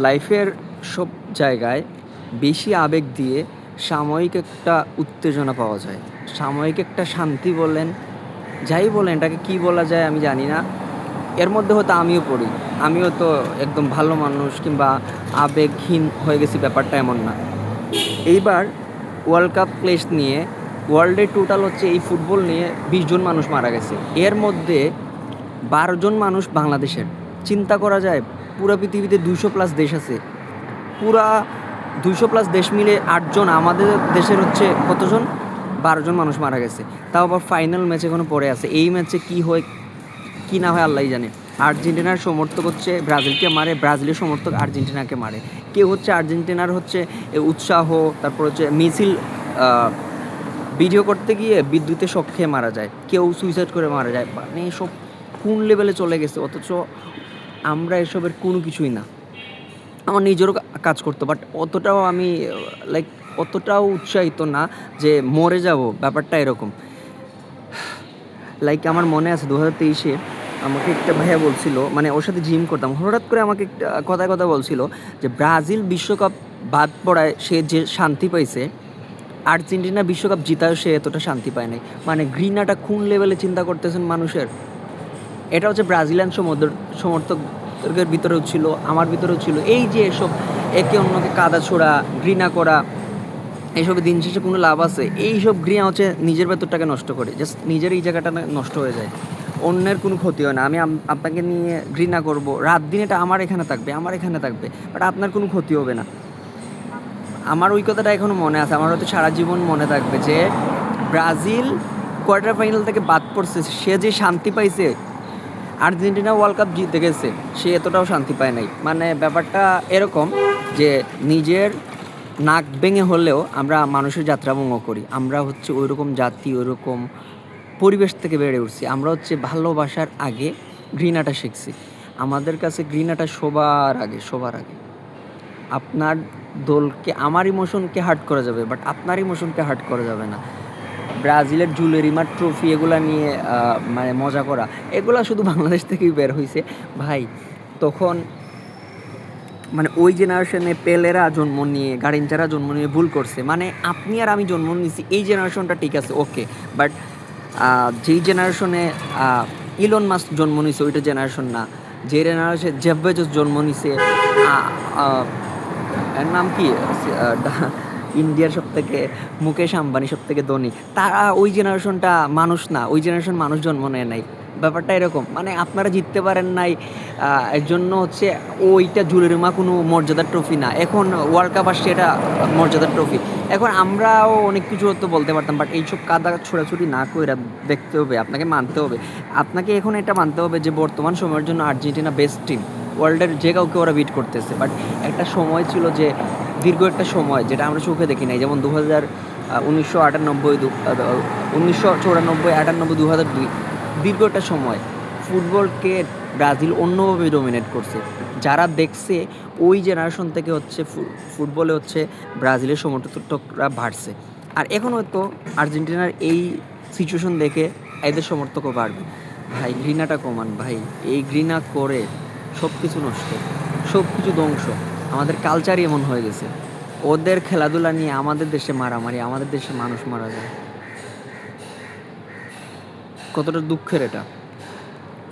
লাইফের সব জায়গায় বেশি আবেগ দিয়ে সাময়িক একটা উত্তেজনা পাওয়া যায়। সাময়িক একটা শান্তি বলেন, যাই বলেন এটাকে কী বলা যায় আমি জানি না। এর মধ্যে হয়তো আমিও পড়ি। আমিও তো একদম ভালো মানুষ কিংবা আবেগহীন হয়ে গেছি ব্যাপারটা এমন না। এইবার ওয়ার্ল্ড কাপ প্লেস নিয়ে ওয়ার্ল্ডে টোটাল হচ্ছে এই ফুটবল নিয়ে ২০ জন মানুষ মারা গেছে। এর মধ্যে ১২ জন মানুষ বাংলাদেশের। চিন্তা করা যায় পুরা পৃথিবীতে ২০০+ দেশ আছে। পুরা ২০০+ দেশ মিলে ৮ জন, আমাদের দেশের হচ্ছে কতজন? ১২ জন মানুষ মারা গেছে। তাও আবার ফাইনাল ম্যাচ এখনো পড়ে আছে। এই ম্যাচে কী হয় কী না হয় আল্লাহই জানে। আর্জেন্টিনার সমর্থক হচ্ছে ব্রাজিলকে মারে, ব্রাজিলের সমর্থক আর্জেন্টিনাকে মারে। কেউ হচ্ছে আর্জেন্টিনার হচ্ছে উৎসাহ, তারপর হচ্ছে মিছিল ভিডিও করতে গিয়ে বিদ্যুতের শক খেয়ে মারা যায়, কেউ সুইসাইড করে মারা যায়। মানে এসব কোন লেভেলে চলে গেছে, অথচ আমরা এসবের কোনো কিছুই না। আমার নিজেরও কাজ করতো, বাট অতটাও আমি লাইক অতটাও উৎসাহিত না যে মরে যাব, ব্যাপারটা এরকম। লাইক আমার মনে আছে 2023-এ আমাকে একটা ভাইয়া বলছিল, মানে ওর সাথে জিম করতাম, হঠাৎ করে আমাকে একটা কথায় কথা বলছিল যে ব্রাজিল বিশ্বকাপ বাদ পড়ায় সে যে শান্তি পাইছে, আর্জেন্টিনা বিশ্বকাপ জিতায় সে এতটা শান্তি পায় নাই। মানে ঘৃণাটা কোন লেভেলে চিন্তা করতেছেন মানুষের। এটা হচ্ছে ব্রাজিলিয়ান সমর্থকদের ভিতরেও ছিল, আমার ভিতরেও ছিল। এই যে এসব একে অন্যকে কাদা ছোড়া, ঘৃণা করা, এইসবে দিন শেষে কোনো লাভ আছে? এইসব ঘৃণা হচ্ছে নিজের ভেতরটাকে নষ্ট করে, জাস্ট নিজের এই জায়গাটা নষ্ট হয়ে যায়। অন্যের কোনো ক্ষতি হয় না। আমি আপনাকে নিয়ে ঘৃণা করব, রাত দিন এটা আমার এখানে থাকবে, আমার এখানে থাকবে, বাট আপনার কোনো ক্ষতি হবে না। আমার ওই কথাটা এখনও মনে আছে, আমার হয়তো সারা জীবন মনে থাকবে যে ব্রাজিল কোয়ার্টার ফাইনাল থেকে বাদ পড়ছে, সে যে শান্তি পাইছে, আর্জেন্টিনা ওয়ার্ল্ড কাপ জিতে গেছে, সে এতটাও শান্তি পায় নাই। মানে ব্যাপারটা এরকম যে নিজের নাক ভেঙে হলেও আমরা মানুষের যাত্রাভঙ্গ করি। আমরা হচ্ছে ওই রকম জাতি, ওই রকম পরিবেশ থেকে বেড়ে উঠছি। আমরা হচ্ছে ভালোবাসার আগে ঘৃণাটা শিখছি। আমাদের কাছে ঘৃণাটা সবার আগে, সবার আগে। আপনার দলকে, আমার ইমোশনকে হার্ট করা যাবে, বাট আপনার ইমোশনকে হার্ট করা যাবে না। ব্রাজিলের জুলেরিমার ট্রফি এগুলা নিয়ে মানে মজা করা, এগুলা শুধু বাংলাদেশ থেকেই বের হয়েছে ভাই। তখন মানে ওই জেনারেশনে পেলেরা জন্ম নিয়ে, গারিনচারা জন্ম নিয়ে ভুল করছে। মানে আপনি আর আমি জন্ম নিয়েছি, এই জেনারেশনটা ঠিক আছে, ওকে, বাট যেই জেনারেশনে ইলন মাস্ক জন্ম নিছে ওইটা জেনারেশন না। যে জেনারেশনে জেফ বেজোস জন্ম নিছে, এর নাম কি, ইন্ডিয়ার সবথেকে মুকেশ আম্বানি সবথেকে ধনী, তারা ওই জেনারেশনটা মানুষ না, ওই জেনারেশন মানুষ জন্ম নেয় নাই। ব্যাপারটা এরকম, মানে আপনারা জিততে পারেন নাই, এর জন্য হচ্ছে ওইটা জুলেরিমা কোনো মর্যাদার ট্রফি না। এখন ওয়ার্ল্ড কাপ আসছে, এটা মর্যাদার ট্রফি। এখন আমরাও অনেক কিছু হয়তো বলতে পারতাম, বাট এইসব কাদা ছোড়াছুড়ি না করে দেখতে হবে, আপনাকে মানতে হবে। আপনাকে এখন এটা মানতে হবে যে বর্তমান সময়ের জন্য আর্জেন্টিনা বেস্ট টিম, ওয়ার্ল্ডের যে কাউকে ওরা বিট করতেছে। বাট একটা সময় ছিল যে দীর্ঘ একটা সময় যেটা আমরা চোখে দেখি নাই, যেমন 1998, 1994, 98, 2002, দীর্ঘ একটা সময় ফুটবলকে ব্রাজিল অন্যভাবে ডমিনেট করছে। যারা দেখছে ওই জেনারেশন থেকে হচ্ছে ফুটবলে হচ্ছে ব্রাজিলের সমর্থকরা বাড়ছে। আর এখন হয়তো আর্জেন্টিনার এই সিচুয়েশন দেখে এদের সমর্থকও বাড়বে। ভাই ঘৃণাটা কমান ভাই, এই ঘৃণা করে সব কিছু নষ্ট, সব কিছু ধ্বংস। আমাদের কালচারই এমন হয়ে গেছে। ওদের খেলাধুলা নিয়ে আমাদের দেশে মারামারি, আমাদের দেশে মানুষ মারা যায়। কতটা দুঃখের এটা।